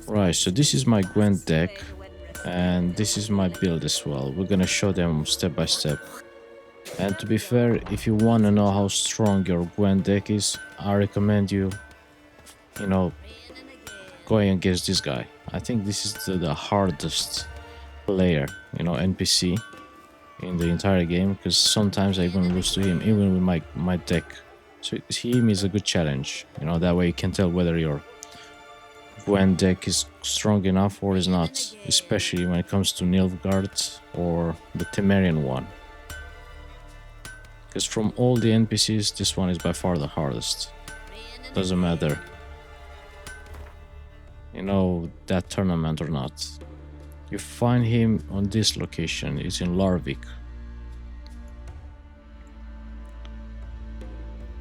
Right, so this is my Gwent deck, and this is my build as well. We're gonna show them step by step. And to be fair, if you want to know how strong your Gwent deck is, I recommend you know, going against this guy. I think this is the hardest player, NPC in the entire game, because sometimes I even lose to him, even with my deck. So him is a good challenge, that way you can tell whether your Gwent deck is strong enough or is not, especially when it comes to Nilfgaard or the Temerian one. Because from all the NPCs, this one is by far the hardest. Doesn't matter, that tournament or not. You find him on this location, it's in Larvik.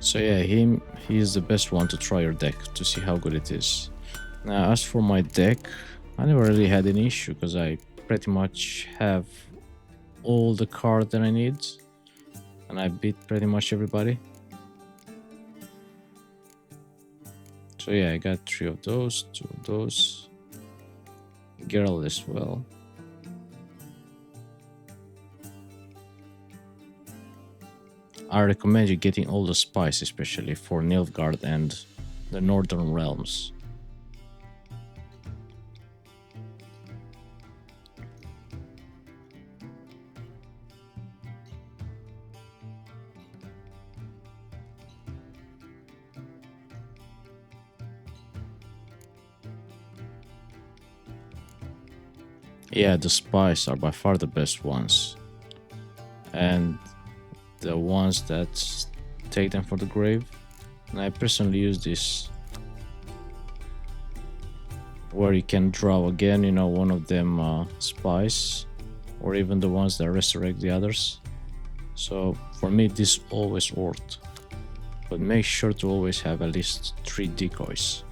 So yeah, he is the best one to try your deck to see how good it is. Now, as for my deck, I never really had any issue because I pretty much have all the cards that I need, and I beat pretty much everybody. So yeah, I got 3 of those, 2 of those, Geralt as well. I recommend you getting all the spice, especially for Nilfgaard and the Northern Realms. Yeah, the spice are by far the best ones, and the ones that take them for the grave. And I personally use this where you can draw again, one of them spice, or even the ones that resurrect the others. So for me, this always worked, but make sure to always have at least 3 decoys.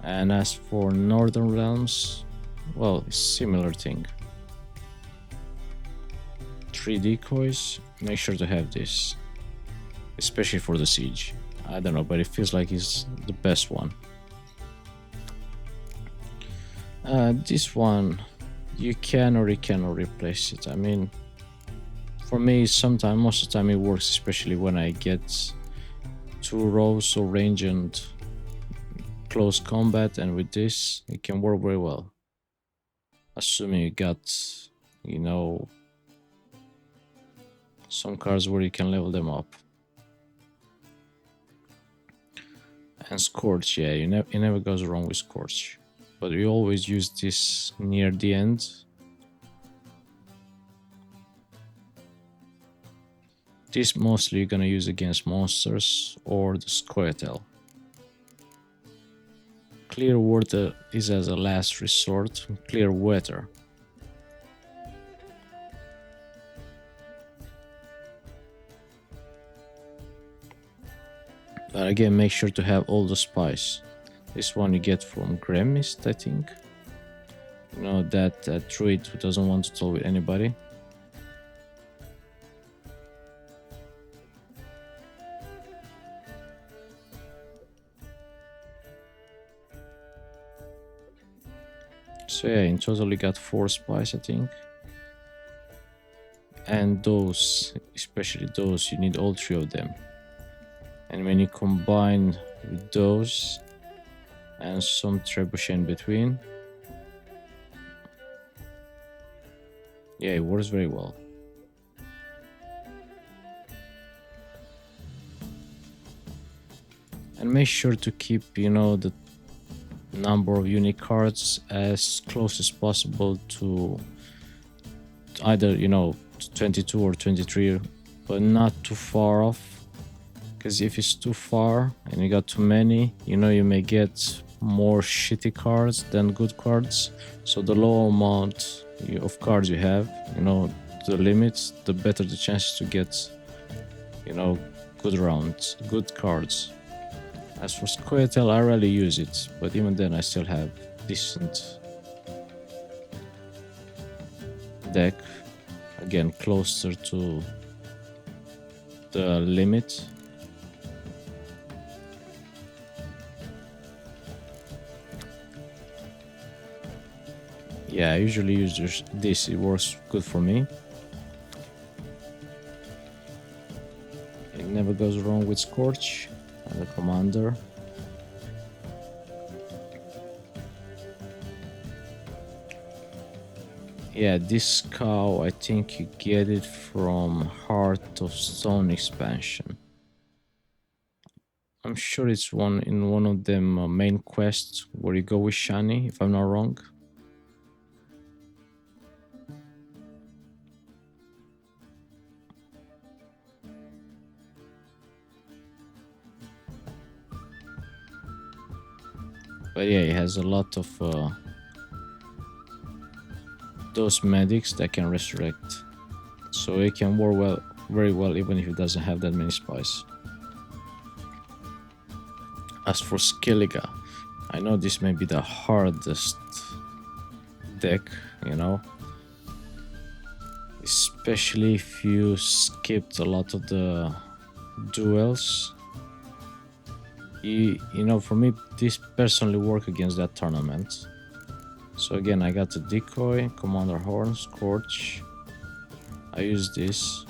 And as for Northern Realms, well, it's similar thing. 3 decoys, make sure to have this, especially for the siege. I don't know, but it feels like it's the best one. This one, you can or you cannot replace it. I mean, for me, most of the time it works, especially when I get 2 rows of range and close combat, and with this, it can work very well. Assuming you got, some cards where you can level them up. And Scorch, yeah, it never goes wrong with Scorch. But we always use this near the end. This mostly you're gonna use against monsters or the Scoia'tael. Clear water is as a last resort. Clear water. But again, make sure to have all the spice. This one you get from Gremist, I think. That druid who doesn't want to talk with anybody. So yeah, in total you got 4 spice, I think. And those, especially those, you need all 3 of them. And when you combine with those and some trebuchet in between, yeah, it works very well. And make sure to keep, the number of unique cards as close as possible to either, 22 or 23, but not too far off. Because if it's too far and you got too many, you may get more shitty cards than good cards. So the lower amount of cards you have, the limits, the better the chances to get, good rounds, good cards. As for Scoia'tael, I rarely use it, but even then I still have decent deck. Again, closer to the limit. Yeah, I usually use this. It works good for me. It never goes wrong with Scorch and the commander. Yeah, this cow, I think you get it from Heart of Stone expansion. I'm sure it's in one of them main quests where you go with Shani, if I'm not wrong. But yeah, it has a lot of those medics that can resurrect. So it can work well, very well, even if it doesn't have that many spies. As for Skellige, I know this may be the hardest deck, you know, especially if you skipped a lot of the duels. You know, for me, this personally work against that tournament. So again, I got the decoy, Commander Horn, Scorch. I use this.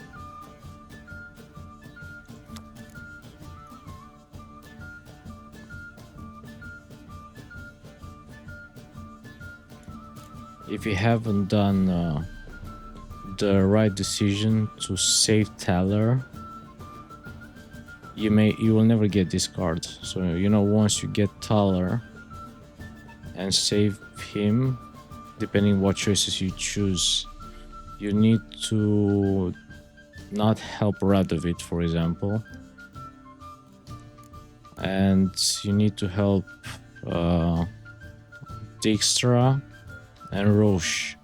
If you haven't done the right decision to save Taller, you will never get this card. So you know, once you get Taller and save him, depending what choices you choose, you need to not help Radovid, for example, and you need to help Dijkstra and Roche.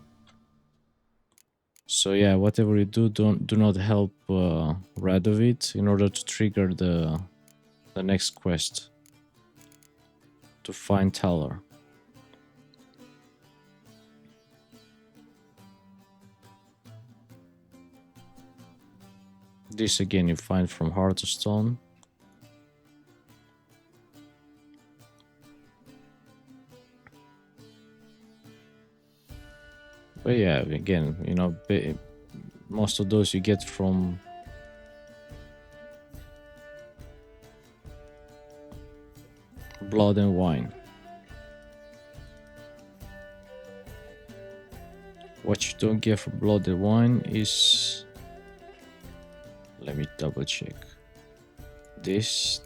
So yeah, whatever you do not help Radovid in order to trigger the next quest to find Taller. This again you find from Heart of Stone. But yeah, again, you know, most of those you get from Blood and Wine. What you don't get from Blood and Wine is, let me double check. This.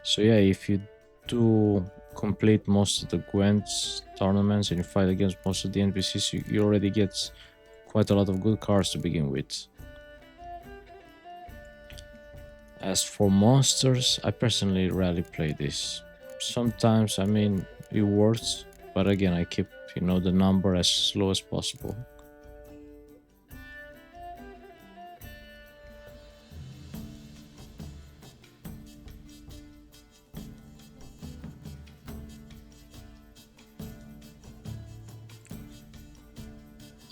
So yeah, if you do complete most of the Gwent tournaments and you fight against most of the NPCs, you already get quite a lot of good cards to begin with. As for monsters, I personally rarely play this. Sometimes, I mean, it works, but again, I keep, you know, the number as slow as possible.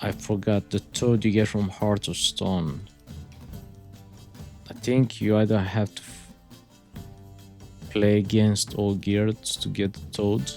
I forgot the toad you get from Heart of Stone. I think you either have to play against all geards to get the toad.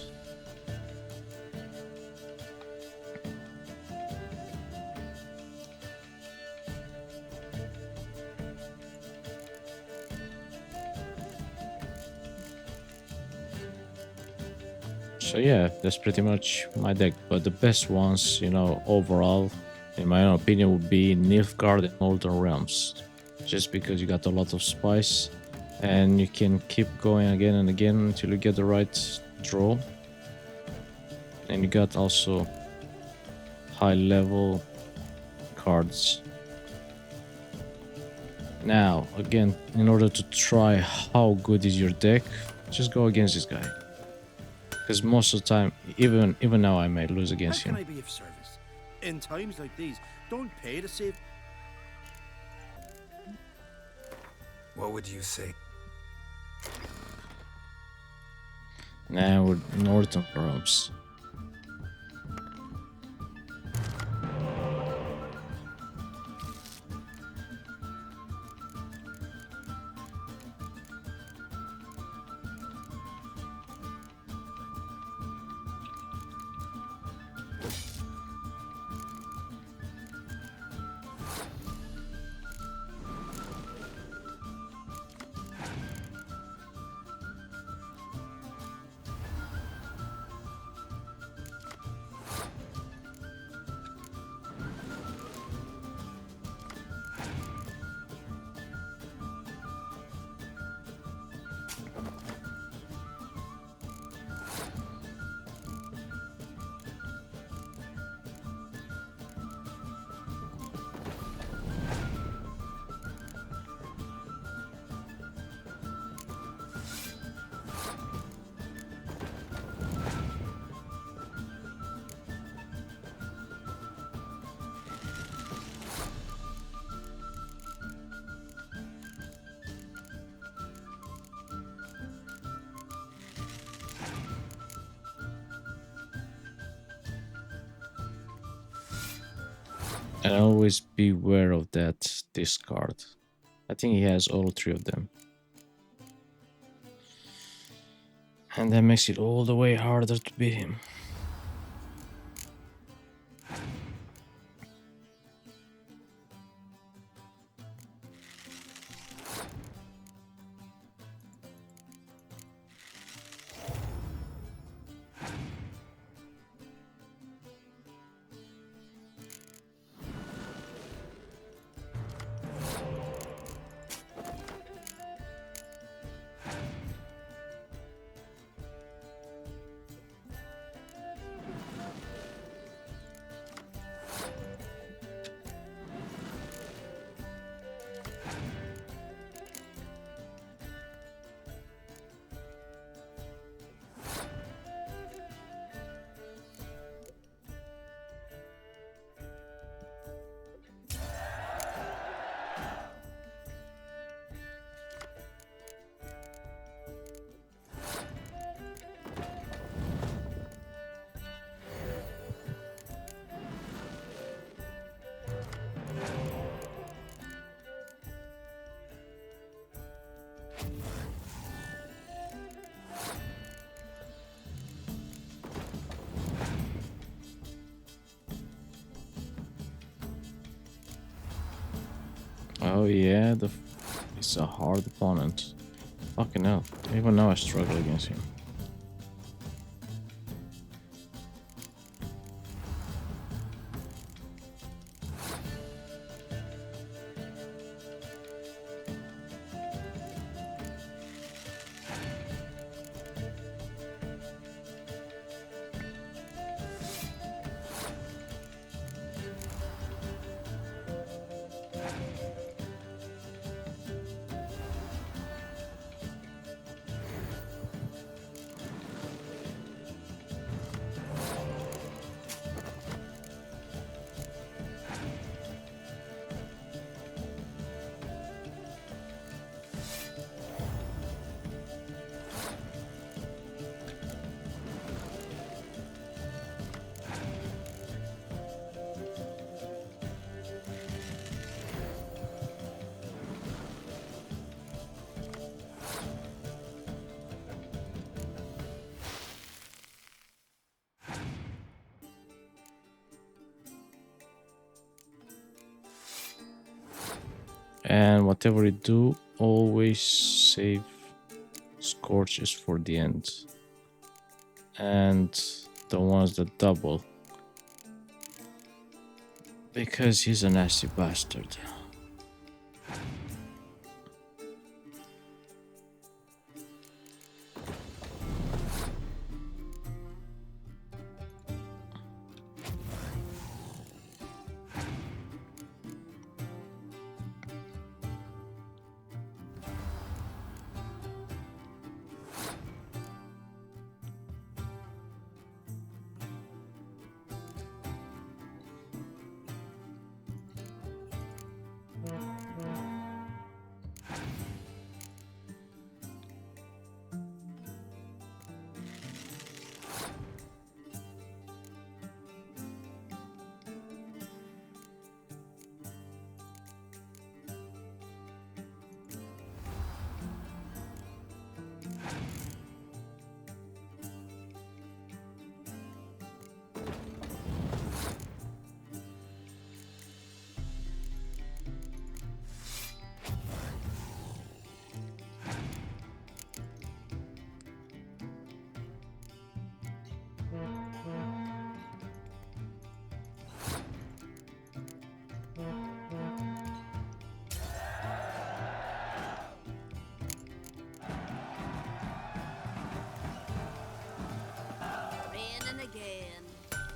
So yeah, that's pretty much my deck. But the best ones, you know, overall, in my own opinion, would be Nilfgaard and Northern Realms. Just because you got a lot of spice and you can keep going again and again until you get the right draw. And you got also high level cards. Now, again, in order to try how good is your deck, just go against this guy. Because most of the time, even now, I may lose against him. How can I be of service? In times like these, don't pay to save. What would you say? Now we're Northern Realms. And always beware of that discard. I think he has all three of them. And that makes it all the way harder to beat him. Oh yeah, it's a hard opponent. Fucking hell. Even now I struggle against him. And whatever you do, always save scorches for the end. And the ones that double. Because he's a nasty bastard.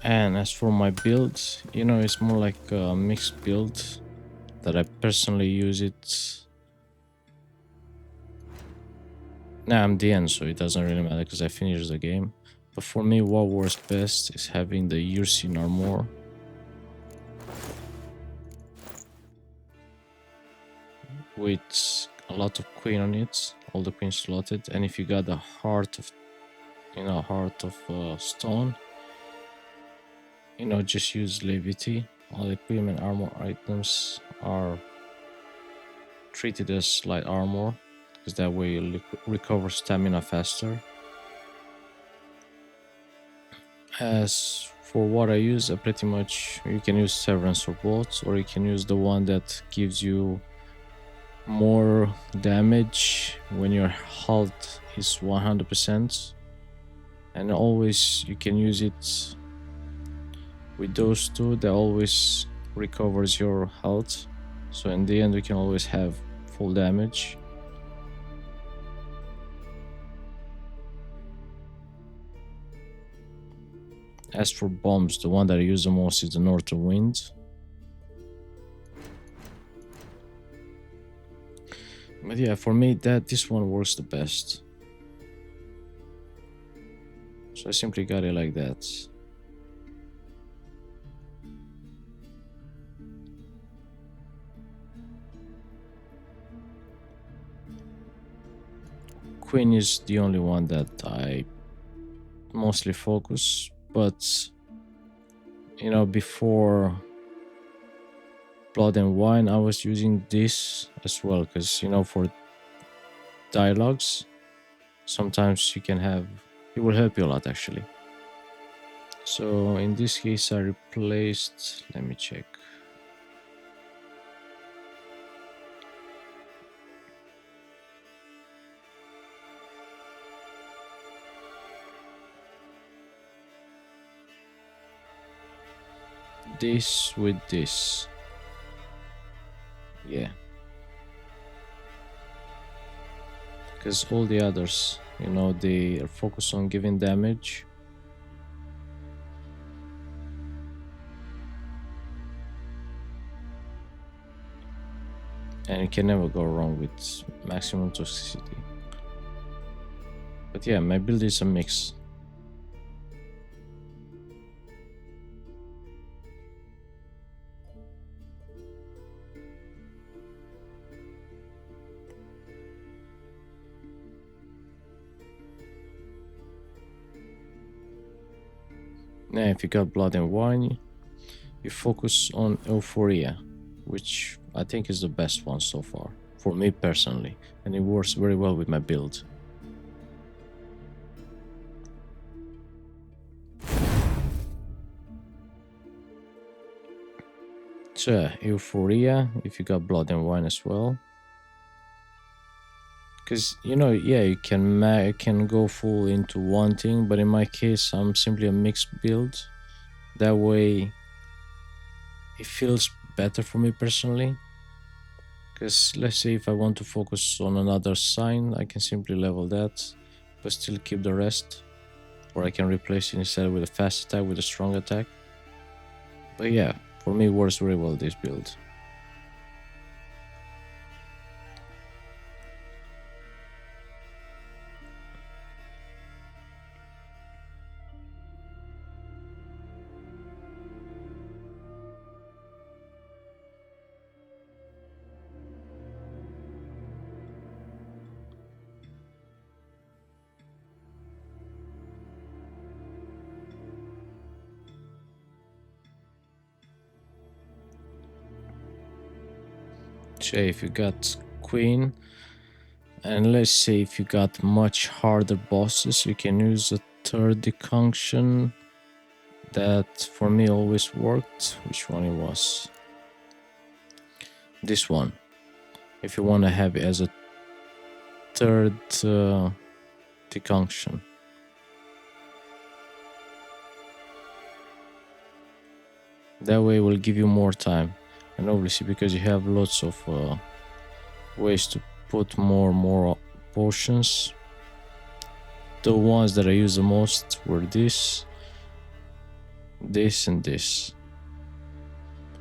And as for my build, you know, it's more like a mixed build that I personally use it. Now I'm the end, so it doesn't really matter because I finished the game. But for me, what works best is having the Ursin armor. With a lot of queen on it, all the queens slotted, and if you got the heart of, you know, heart of stone, you know, just use levity All equipment armor items are treated as light armor, because that way you recover stamina faster. As for what I use, pretty much you can use Severance or both, or you can use the one that gives you more damage when your health is 100%, and always you can use it with those two. That always recovers your health, so in the end you can always have full damage. As for bombs, the one that I use the most is the Northern Wind. But yeah, for me this one works the best. So I simply got it like that. Queen is the only one that I mostly focus, but you know, before Blood and Wine I was using this as well, because you know, for dialogues sometimes it will help you a lot actually. So in this case I replaced, let me check, this with this. Yeah, because all the others, you know, they are focused on giving damage. And you can never go wrong with maximum toxicity. But yeah, my build is a mix. Now if you got Blood and Wine, you focus on Euphoria, which I think is the best one so far, for me personally, and it works very well with my build. So yeah, Euphoria, if you got Blood and Wine as well. Because, you know, yeah, you can go full into one thing, but in my case, I'm simply a mixed build. That way, it feels better for me personally. Because let's say if I want to focus on another sign, I can simply level that, but still keep the rest. Or I can replace it instead with a fast attack with a strong attack. But yeah, for me it works very well, this build. So if you got Queen, and let's say if you got much harder bosses, you can use a third deconction that for me always worked. Which one it was? This one. If you want to have it as a third deconction. That way it will give you more time, and obviously because you have lots of ways to put more potions. The ones that I use the most were this, and this.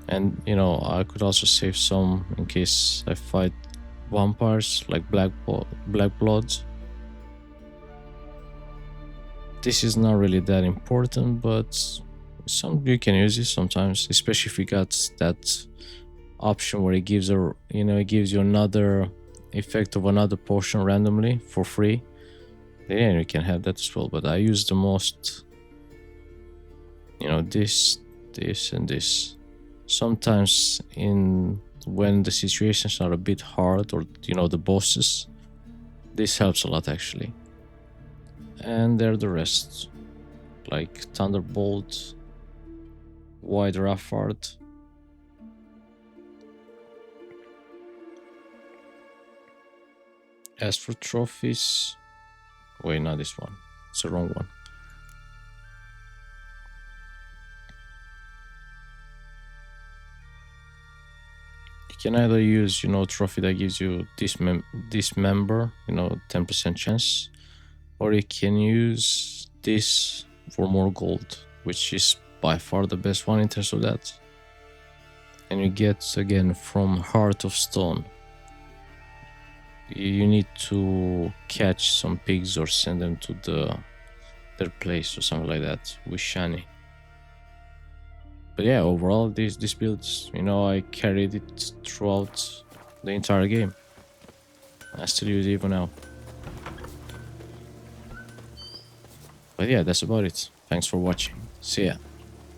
And you know, I could also save some in case I fight vampires like black bloods. This is not really that important, but some you can use it sometimes, especially if you got that option where it gives it gives you another effect of another potion randomly for free. Then you can have that as well. But I use the most, you know, this, and this. sometimes when the situations are a bit hard, or you know, the bosses, this helps a lot actually. And there are the rest, like Thunderbolt, Wide Raffard. As for trophies, wait, not this one, it's the wrong one. You can either use, you know, trophy that gives you dismember, you know, 10% chance, or you can use this for more gold, which is by far the best one in terms of that. And you get again from Heart of Stone. You need to catch some pigs or send them to their place or something like that with Shani. But yeah, overall this build, you know, I carried it throughout the entire game. I still use it even now. But yeah, that's about it. Thanks for watching. See ya.